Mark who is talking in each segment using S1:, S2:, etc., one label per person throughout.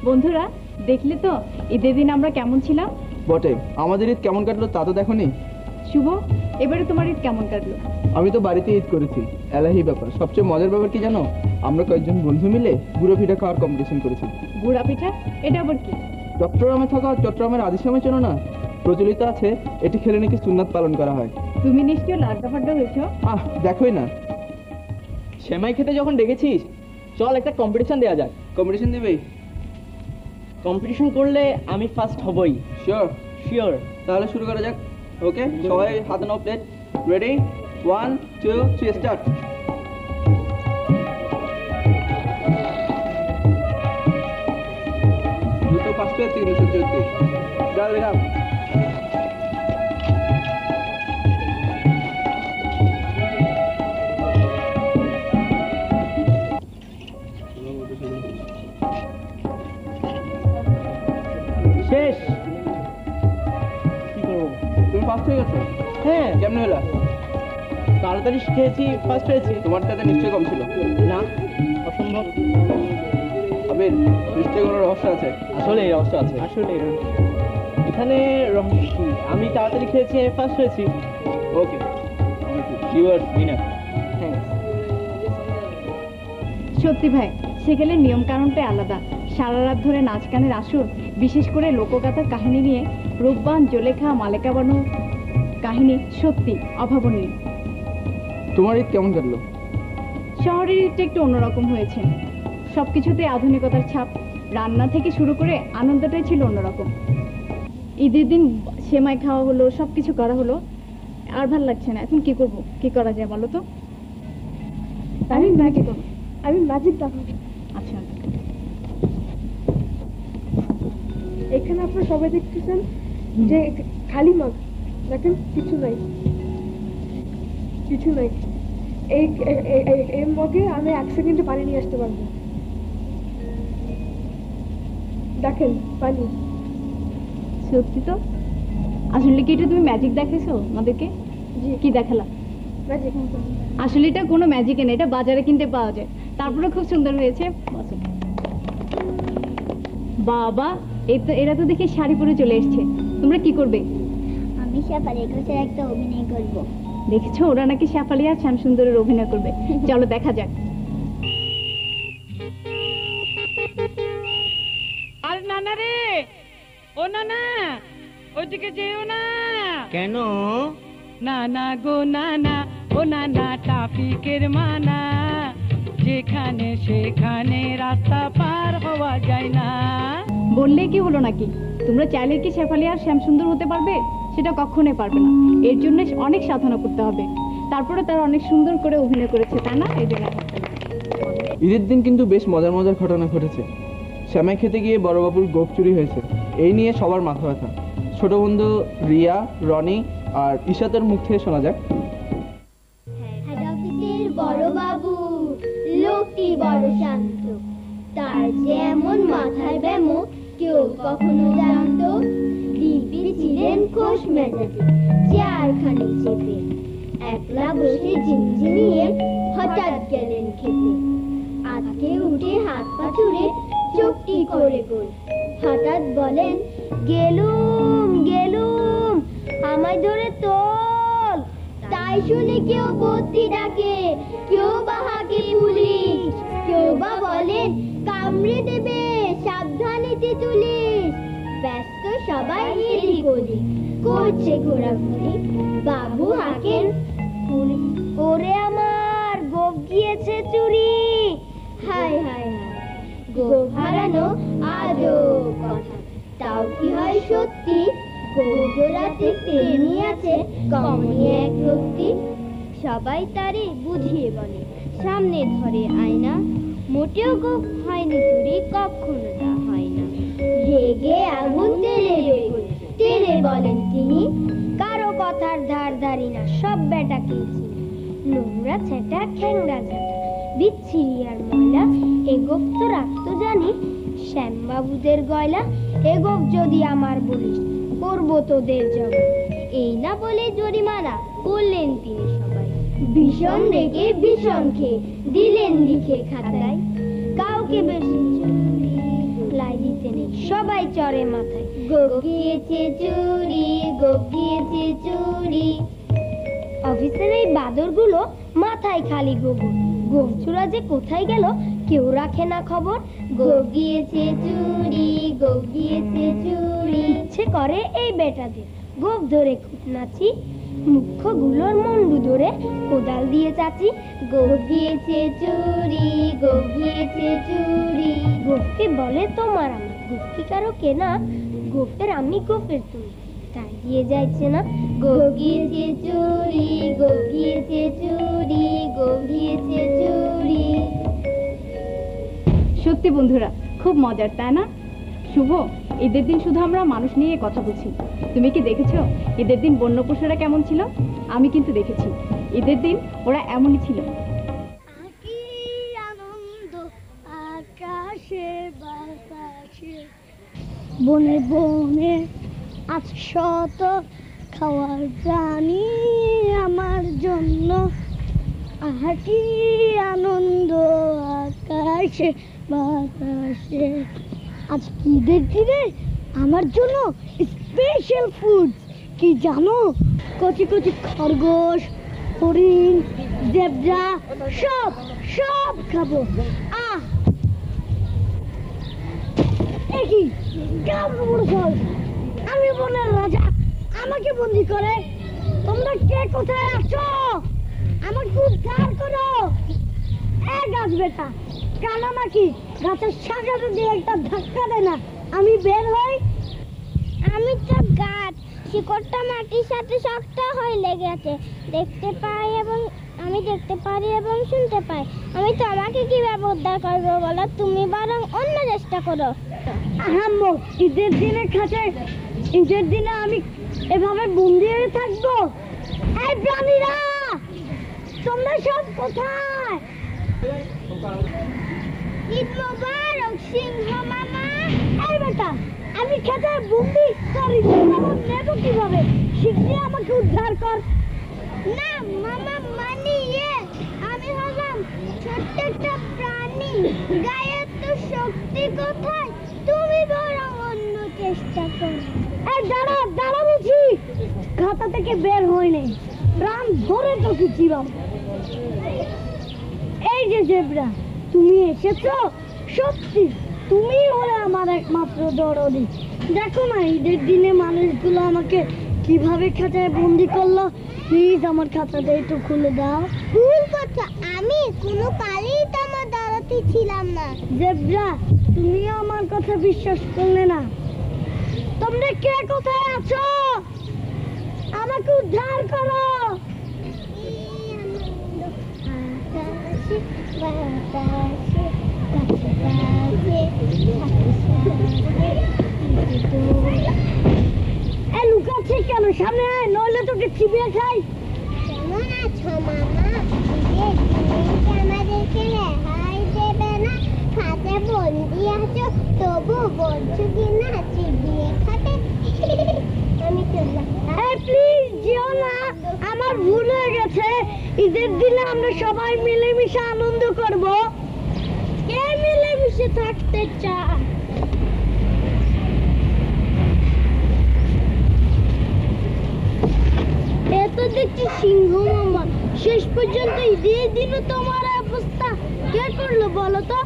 S1: বন্ধুরা দেখলে তো ঈদের দিন আমরা কেমন ছিলাম?
S2: বটে, আমাদের ঈদ কেমন কাটলো তা তো দেখোনি।
S1: শুভ, এবারে তোমার ঈদ কেমন কাটলো?
S2: আমি তো বাড়িতে ঈদ করেছি। এলাহি ব্যাপার, সবচেয়ে মজার ব্যাপার কি জানো? আমরা কয়েকজন বন্ধু মিলে গুঁড়ো পিঠা খাওয়ার কম্পিটিশন করেছি।
S1: গুঁড়া পিঠা? এটা আবার কি?
S2: চট্টগ্রামে থাকা চট্টগ্রামের আদিসময় চেনো না? প্রচলিত আছে এটি খেলে নাকি সুন্নাত পালন করা হয়।
S1: তুমি নিশ্চয়ই লাড্ডা ফাড্ডা হয়েছো?
S2: দেখোই না।
S3: সেমাই খেতে যখন ডেকেছিস, চল একটা কম্পিটিশন দেওয়া যাক।
S2: কম্পিটিশন দেবে?
S3: কম্পিটিশন করলে আমি ফার্স্ট হবই।
S2: শিওর?
S3: শিওর।
S2: তাহলে শুরু করা যাক। ওকে, সবাই হাতে নাও প্লেট। রেডি? 1 2 3 স্টার্ট। দুটো পাঁচটা 334। ডাল দেখাও।
S3: শেষ। কি করবো?
S2: তুমি ফার্স্ট হয়ে গেছো?
S3: হ্যাঁ।
S2: কেমনে হলো?
S3: তাড়াতাড়ি শিখেছি, ফার্স্ট হয়েছি।
S2: তোমার সাথে নিশ্চয়ই কম ছিল।
S3: না, অসম্ভব।
S2: আবির, নিশ্চয়ই কোনো রহস্য আছে।
S3: আসলে এই রহস্য আছে। আসলে এখানে রহস্য, আমি তাড়াতাড়ি খেয়েছি, আমি ফার্স্ট হয়েছি।
S2: ওকে, ইউ আর উইনার।
S1: সত্যি ভাই, সেখানে নিয়ম কানুনটাই আলাদা। সারা রাত ধরে নাচ গানের আসর, বিশেষ করে লোকগাথার কাহিনী নিয়ে রূপবান, জলেখা, মালেকা বানু কাহিনী সত্যি অভাবনীয়।
S2: তোমার ঈদ কেমন কাটলো?
S1: শহরের ঈদটা একটু অন্যরকম হয়েছে। সবকিছুতে আধুনিকতার ছাপ, রান্না থেকে শুরু করে আনন্দটাই ছিল অন্যরকম। ঈদের দিন সেমাই খাওয়া হলো, সবকিছু করা হলো, আর ভাল লাগছে না। এখন কি করব, কি করা যায় বলো তো? আমি ম্যাজিক দেখাবো। আচ্ছা,
S4: এখানে আপনারা সবাই দেখতেছেন যে খালি মাগ, দেখেন কিছু নাই, কিছু নাই। এই মগে আমি 1 সেকেন্ডে পানি নিয়ে আসতে পারবো। দেখেন পানি।
S1: সত্যি তো? আসলে কি এটা তুমি ম্যাজিক দেখাইছো আমাদেরকে?
S4: জি।
S1: কি দেখালা?
S4: ম্যাজিক।
S1: আসলে এটা কোনো ম্যাজিক না, এটা বাজারে কিনতে পাওয়া যায়। তারপরে খুব সুন্দর হয়েছে। বসো। বাবা, এরা তো দেখি শাড়ি পরে চলে এসছে। তোমরা কি করবে?
S5: আমি শেফালি কোচের একটা অভিনয় করব।
S1: দেখেছো ওরা নাকি শেফালি আর শ্যামসুন্দরের অভিনয় করবে। চলো দেখা যাক।
S6: আর নানা রে, ও নানা, ওইদিকে যেও না।
S3: কেন?
S6: নানা গো নানা, ও নানা ট্রাফিকের মানা, যেখানে সেখানে রাস্তা পার হওয়া যায় না।
S1: বললে কি হলো নাকি? তোমরা চাইলে কি শেফালি আর শ্যামসুন্দর হতে পারবে? সেটা কখনোই পারবে না। এর জন্য অনেক সাধনা করতে হবে। তারপরে তারা অনেক সুন্দর করে অভিনয় করেছে, তাই না? এই জন্য
S2: ঈদের দিন কিন্তু বেশ মজার মজার ঘটনা ঘটেছে। শ্যামাই খেতে গিয়ে বড়বাবুর গোপ চুরি হয়েছে, এই নিয়ে সবার মাথা ব্যথা। ছোট বন্ধু রিয়া, রনি আর ইশাতের মুখ থেকে শোনা যাক।
S5: হেড অফিসের বড় বাবু লোকটি বড় শান্ত, তার যেমন মাথার ব্যামো কেউ কখনো জানতো। দিব্যি ছিলেন খোশ মেজাজে, চেয়ারখানে চেপে একলা বসে ঝিমঝিমিয়ে হঠাৎ গেলেন খেতে। আজকে উঠে হাত পা ছুড়ে চোখটি করে গোল, হঠাৎ বলেন গেলুম গেলুম আমায় ধরে তোল। তাই শুনে কেউ বদ্যি ডাকে, কেউ বা হাঁকে পুলিশ, কেউ বা বলেন কামড়ে দেবে সাবধানে তেঁতুলিশ। ব্যস্ত সবাই এদিক ওদিক করছে ঘোরাঘুরি, বাবু হাঁকেন ওরে আমার গোপ গিয়েছে চুরি। হায় হায় হায়, গোপ হারানো আজও কথা, তাও কি হয় সত্যি? গোজোড়াতে তেমনি আছে কমনি এক রক্তি। সবাই তারে বুঝিয়ে বলে, সামনে ধরে আয়না, মোটেও গোপ হয়নি চুরি, কখনো তা হয় না। রেগে আগুন তেলে বেগুন, তেলে বলেন তিনি, কারো কথার ধার ধারি না, সব বেটাকেই চিনি। নোংরা ছেটা খ্যাংরা ঝাঁটা, বিচ্ছিরি আর ময়লা, এ গোপ তো রাখতো জানি শ্যামবাবুদের গয়লা। এ গোপ যদি আমার বলিস, করবো তোদের জবাব। এই না বলে জরিমানা করলেন তিনি সবাই, ভীষণ রেগে ভীষণ খেয়ে দিলেন লিখে খাতায়। কাউকে বেশি লাই দিতে নেই, সবাই চড়ে মাথায়, গোপ গিয়েছে চুরি, গোপ গিয়েছে চুরি। অফিসের এই বাদরগুলো মাথায় খালি গোবর, গোপ চোরা যে কোথায় গেল কেউ রাখে না খবর। গোপ গিয়েছে চুরি, গোপ গিয়েছে চুরি। ইচ্ছে করে এই বেটাদের গোপ ধরে খুব নাচি, মুখ্যগুলোর মন্ডু ধরে কোদাল দিয়ে চাচি। গোপ গিয়েছে চুরি, গোপ গিয়েছে চুরি। গোপকে বলে তোমার আমার, গোপ কি কারো কেনা? গোপের আমি গোপের তুমি, তাই দিয়ে যাইছে না। গোপ গিয়েছে চুরি, গোপ গিয়েছে চুরি, গোপ গিয়েছে চুরি।
S1: সত্যি বন্ধুরা খুব মজার, তাই না? শুভ, ঈদের দিন শুধু আমরা মানুষ নিয়ে কথা বলছি। তুমি কি দেখেছো ঈদের দিন বন্য পশুরা কেমন ছিল? আমি কিন্তু দেখেছি ঈদের দিন ওরা এমনই ছিল।
S5: কি আনন্দ আকাশে বাতাসে, বনে বনে আজ শত খাওয়ার প্রাণী আমার জন্য। আহা কি আনন্দ আকাশে বাতাসে। আজ ঈদের দিনে আমার জন্য স্পেশাল ফুড কি জানো? কচি কচি খরগোশ, হরিণ, জেব্রা, সব সব খাবো। আহ একই আমি বনের রাজা, আমাকে বন্দি করে। তোমরা কে কোথায় আছো? আমাকে উদ্ধার করো। গাছ বেটা কানা নাকি গাছের শাখাটা দিয়ে একটা ধাক্কা দেয় না, আমি বের হই। আমি তো গাছ, শিকড়টা মাটির সাথে শক্ত হয়ে লেগেছে, দেখতে পাই এবং আমি দেখতে পারি এবং শুনতে পাই। আমি তোমাকে কিভাবে উদ্ধার করবো বলো? তুমি বরং অন্য চেষ্টা করো। আহাম্মক, ঈদের দিনে খাঁচায়, ঈদের দিনে আমি এভাবে বন্দি হয়ে থাকবো? এই প্রাণীরা তোমরা সব কোথায়? ঈদ মোবারক সিংহ মামা। এই বেটা, আমি খেতে বন্দি করি, নেব কিভাবে? শিগগিরই আমাকে উদ্ধার কর। না মামা, মানি আমি হলাম ছোট্ট একটা প্রাণী, গায়ের তো শক্তি কোথায়? তুমি বরং অন্য চেষ্টা করো। এই দাঁড়া দাঁড়া বলছি, খাতা থেকে বের হয়নি, প্রাণ ধরে তোকে চিরম। এই যে জেব্রা, তুমি এসেছো, সত্যি তুমি হলে আমার একমাত্র দরদি। দেখো না ঈদের দিনে মানুষগুলো আমাকে কিভাবে খাঁচায় বন্দি করলো। প্লিজ আমার খাঁচাটা একটু খুলে দাও। ভুল কথা, আমি কোনো কালেই তো আমার দাঁড়াতে ছিলাম না। জেব্রা, তুমিও আমার কথা বিশ্বাস করলে না। তোমরা কে কোথায় আছো? আমাকে উদ্ধার করো। লুকাচ্ছে কেন? সামনে আয়, নইলে তোকে চিবিয়ে খাই। কেমন আছো মামা? আমাদেরকে রেহাই দেবে না, খাতে বন্দি আছো, তবু বলছো কিনা চিবিয়ে খাতে। আমি চললাম। প্লিজ যেও না, আমার ভুল হয়ে গেছে। ঈদের দিনে আমরা সবাই মিলেমিশে আনন্দ করব। কে মিলেমিশে থাকতে চায়? এত দেখছি সিংহ মামা, শেষ পর্যন্ত ঈদের দিনে তোমার অবস্থা কে করলো বলো তো?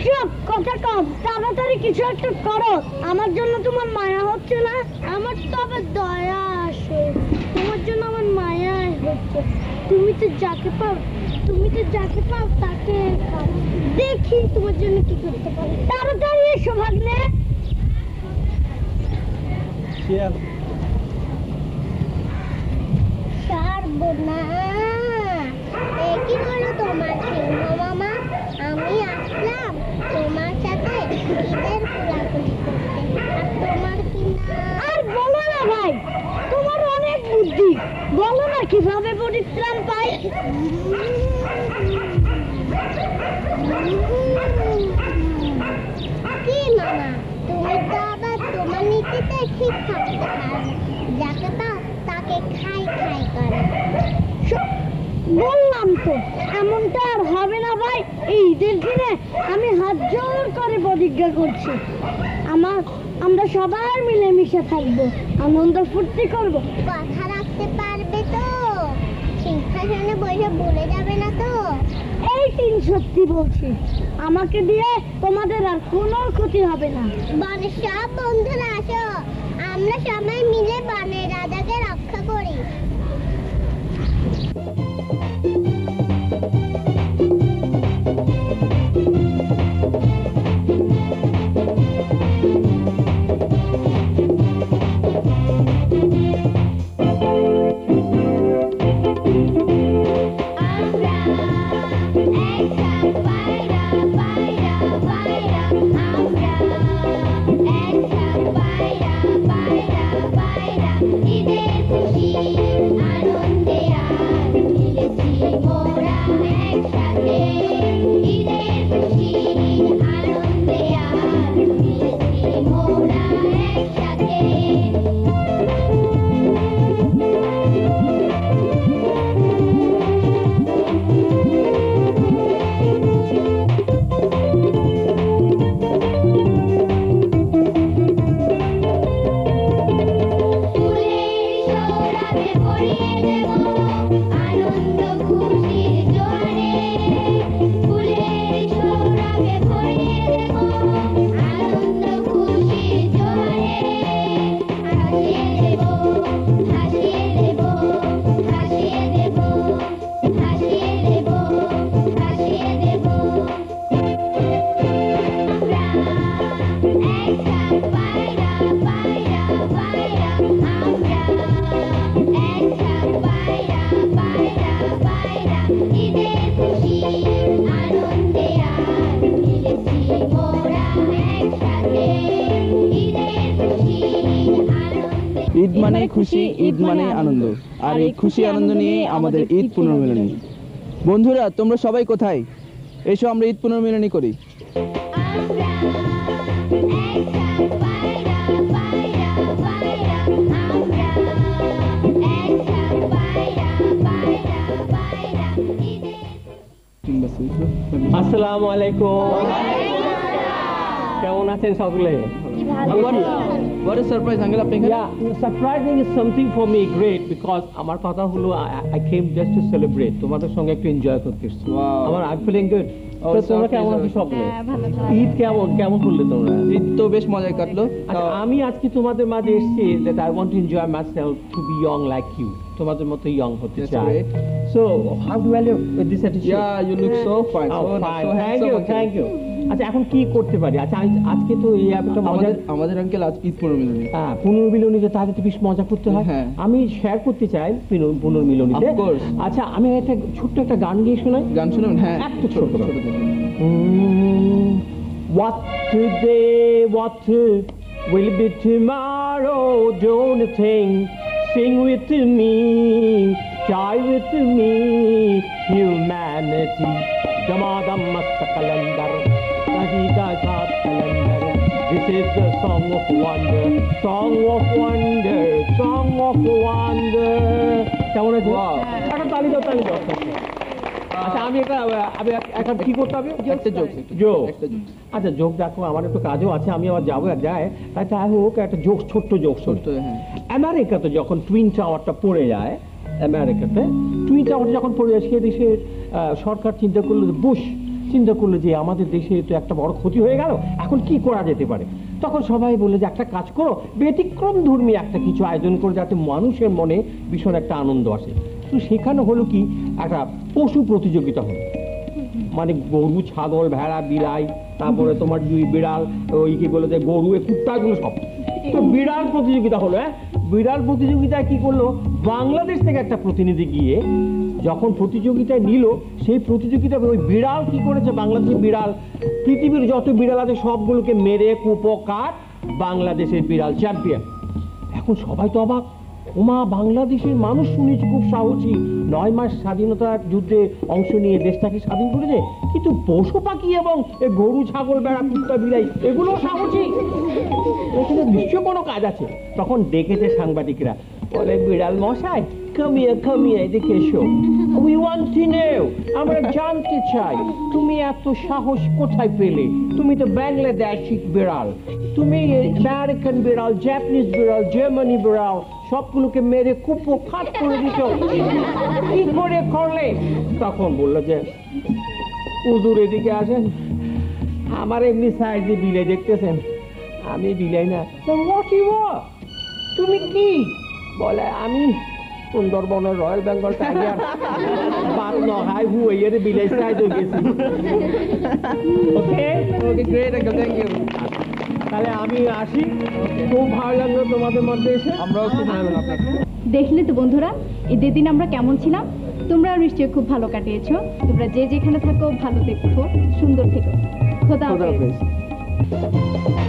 S5: চুপ, কথা কম, তাড়াতাড়ি কিছু একটা করো। আমার জন্য তোমার মায়া হচ্ছে না? আমার তো আবার দয়া আসে, তোমার জন্য আমার মায়া হচ্ছে। তুমি তো যাকে পাও তাকে খাও। দেখি তোমার জন্য কি করতে পারি। তাড়াতাড়ি এসো ভাগ্নে। কি হলো তোমার সিংহ মামা? আমি আসলাম তোমার সাথে ঈদের কোলাকুলি করতে, আর তোমার কিনা। আর বলো না ভাই, তোমার অনেক বুদ্ধি, বলো না কিভাবে পরিত্রাণ পাই। কি মামা, তুমি তো আবার তোমার নীতিতে ঠিক থাকতে পারো, যাকে পাও তাকে খাই খাই করে। বললাম তো এমনটা আর হবে না ভাই। এই ঈদের দিনে আমি হাত জোর করে প্রতিজ্ঞা করছি, আমরা সবাই মিলেমিশে থাকবো, আনন্দ ফুর্তি করবো। কথা রাখতে পারবে তো? সিংহাসনে বসে বলে যাবে না তো? এই তিন সত্যি বলছি, আমাকে দিয়ে তোমাদের আর কোনো ক্ষতি হবে না। বনের সব বন্ধুরা আসো, আমরা সবাই মিলে বনের রাজাকে রক্ষা করি।
S2: ঈদ মানে খুশি, ঈদ মানে আনন্দ, আর এই খুশি আনন্দ নিয়ে আমাদের ঈদ পুনর্মিলনী। বন্ধুরা তোমরা সবাই কোথায়? এসো আমরা ঈদ পুনর্মিলনী করি।
S5: আমরা একসাথে পায়রা পায়রা পায়রা আমরা একসাথে পায়রা পায়রা পায়রা ঈদের
S3: আসসালামু আলাইকুম। কেমন আছেন সকলে?
S2: What a surprise, uncle, আপনি এখানে?
S3: Yeah, surprising is something for me great because আমার কথা হলো I came just to celebrate. তোমাদের সঙ্গে একটু এনজয় করতে এসেছি।
S2: Wow.
S3: আমার I'm feeling good.
S2: Oh,
S3: তো
S2: it's
S3: তোমরা
S2: our
S3: কেমন আছো
S2: pleasure.
S3: সকলে?
S1: হ্যাঁ, ভালো।
S3: ঈদ কেমন করলে তোমরা?
S2: ঈদ তো বেশ মজায় কাটলো।
S3: আচ্ছা, আমি আজকে তোমাদের মাঝে এসেছি that I want to enjoy myself to be young like you. তোমাদের মতো ইয়ং হতে
S2: That's
S3: চাই।
S2: great.
S3: So how do I look with this attitude?
S2: Yeah, you look so fine.
S3: Oh,
S2: So
S3: fine.
S2: so
S3: Thank
S2: handsome,
S3: you,
S2: uncle.
S3: thank you. আচ্ছা, এখন কি করতে পারি? আচ্ছা, আজকে তো এই একটা মজার
S2: আমাদের আঙ্কেল আজ ঈদ পুনর্মিলনী।
S3: পুনর্মিলনীতে তাদের তো বেশ মজা করতে হয়।
S2: হ্যাঁ।
S3: আমি শেয়ার করতে চাই পুনর্মিলনীতে।
S2: Of course.
S3: আচ্ছা, আমি একটা ছোট্ট একটা গান গিয়ে শোনাই।
S2: গান শুনুন। হ্যাঁ,
S3: একটু ছোট করে।
S2: ছোট থেকে।
S3: What today, what will be tomorrow? Don't think, sing with me, joy with me, humanity. Damadam masta calendar, Radhika Sat calendar. This is the song of wonder, song of wonder, song of wonder. কেমন আছে?
S2: Wow.
S3: একটা তালি দাও। আচ্ছা, আমি একটা কি করতে হবে?
S2: একটা জোক।
S3: যোগ।
S2: একটা জোক।
S3: আচ্ছা, যোগ দেখো, আমার একটু কাজও আছে, আমি আবার যাবো এক জায়গায়, তাই হোক একটা যোগ, ছোট্ট যোগ।
S2: ছোট্ট, হ্যাঁ।
S3: আমেরিকাতে যখন টুইন টাওয়ারটা পড়ে যায়, আমেরিকাতে টুইন টাওয়ারটা যখন পড়ে যায়, সে দেশের সরকার চিন্তা করলো যে আমাদের দেশে তো একটা বড় ক্ষতি হয়ে গেল, এখন কি করা যেতে পারে। তখন সবাই বলে যে একটা কাজ করো, ব্যতিক্রম ধর্মী একটা কিছু আয়োজন করো যাতে মানুষের মনে ভীষণ একটা আনন্দ আসে। তো সেখানে হলো কি, একটা পশু প্রতিযোগিতা হলো, মানে গরু, ছাগল, ভেড়া, বিলাই, তারপরে তোমার বিড়াল, ওই কি বলে যে গরু, এই কুত্তাগুলো সব। তো বিড়াল প্রতিযোগিতা হলো। বিড়াল প্রতিযোগিতায় কি করলো, বাংলাদেশ থেকে একটা প্রতিনিধি গিয়ে যখন প্রতিযোগিতায় নিল, সেই প্রতিযোগিতা ওই বিড়াল কি করেছে, বাংলাদেশের বিড়াল পৃথিবীর যত বিড়াল আছে সবগুলোকে মেরে কুপকার বাংলাদেশের বিড়াল চ্যাম্পিয়ন। এখন সবাই তো অবাক, ওমা, বাংলাদেশের মানুষ শুনেছি খুব সাহসী, 9 মাস স্বাধীনতার যুদ্ধে অংশ নিয়ে দেশটাকে স্বাধীন করেছে, কিন্তু পশু পাখি এবং গরু, ছাগল, বেড়া, কুত্তা, বিড়াই এগুলো সাহসী, এখানে নিশ্চয় কোনো কাজ আছে। তখন ডেকেছে সাংবাদিকরা, বলে, বিড়াল মশাই, কামিয়ে এদিকে এসো, উই ওয়ান্ট টু নো, আমরা জানতে চাই তুমি এত সাহস কোথায় পেলে? তুমি তো বাংলাদেশি বিড়াল, তুমি আমেরিকান বিড়াল, জাপানিজ বিড়াল, জার্মানি বিড়াল সবগুলোকে মেরে কুপখাত করে দিত, কি করে করলে? তখন বললো যে, হুজুর এদিকে আসেন, আমার এমনি সাইজে বিলাই দেখতেছেন, আমি বিলাই না। তুমি কি? বলে, আমি সুন্দরবনের রয়্যাল বেঙ্গল টাইগার, বাদ নহাই হুয়ে বিলাই সাইজ হয়ে গেছি। ওকে,
S2: গ্রেট আঙ্কেল, থ্যাংক ইউ।
S3: তাহলে আমি আসি, খুব ভালো লাগলো তোমাদের মধ্যে এসে।
S2: আমরাও খুব ভালো লাগলো আপনাকে।
S1: দেখলে তো বন্ধুরা, ঈদের দিন আমরা কেমন ছিলাম। তোমরাও নিশ্চয়ই খুব ভালো কাটিয়েছো। তোমরা যে যেখানে থাকো ভালো থেকো, সুন্দর থেকো। খোদা
S2: খোদা
S1: হাফেজ।
S2: হাফেজ।